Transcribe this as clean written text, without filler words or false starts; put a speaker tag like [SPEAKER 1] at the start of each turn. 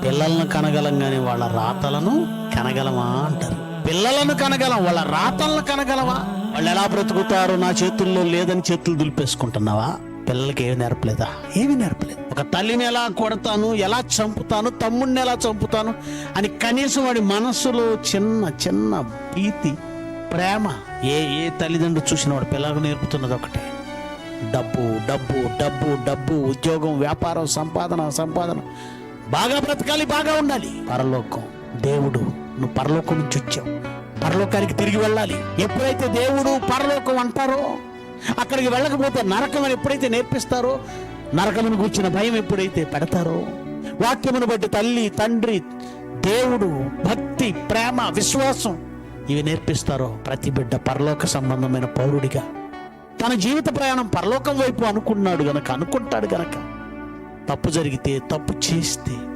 [SPEAKER 1] పిల్లలను కనగలం కానీ వాళ్ళ రాతలను కనగలమా అంటారు. పిల్లలను కనగలం, వాళ్ళ రాతలను కనగలవా? వాళ్ళు ఎలా బ్రతుకుతారు నా చేతుల్లో లేదని చేతులు దులిపేసుకుంటున్నావా? పిల్లలకి ఏమి నేర్పలేదా? ఏమి నేర్పలేదు. ఒక తల్లిని ఎలా కొడతాను, ఎలా చంపుతాను, తమ్ముడిని ఎలా చంపుతాను అని కనీసం వాడి మనస్సులో చిన్న చిన్న భీతి, ప్రేమ ఏ తల్లిదండ్రులు చూసిన వాడు పిల్లలకు నేర్పుతున్నది ఒకటే: డబ్బు డబ్బు డబ్బు డబ్బు, ఉద్యోగం, వ్యాపారం, సంపాదన. బాగా బ్రతకాలి, బాగా ఉండాలి. పరలోకం, దేవుడు, నువ్వు పరలోకం నుంచి వచ్చావు, పరలోకానికి తిరిగి వెళ్ళాలి. ఎప్పుడైతే దేవుడు పరలోకం అంటారో, అక్కడికి వెళ్ళకపోతే నరకం అని ఎప్పుడైతే నేర్పిస్తారో, నరకమును కూర్చిన భయం ఎప్పుడైతే పెడతారో, వాక్యమును బట్టి తల్లి, తండ్రి, దేవుడు, భక్తి, ప్రేమ, విశ్వాసం ఇవి నేర్పిస్తారో, ప్రతి బిడ్డ పరలోక సంబంధమైన పౌరుడిగా తన జీవిత ప్రయాణం పరలోకం వైపు అనుకుంటాడు గనక తప్పు జరిగితే, తప్పు చేస్తే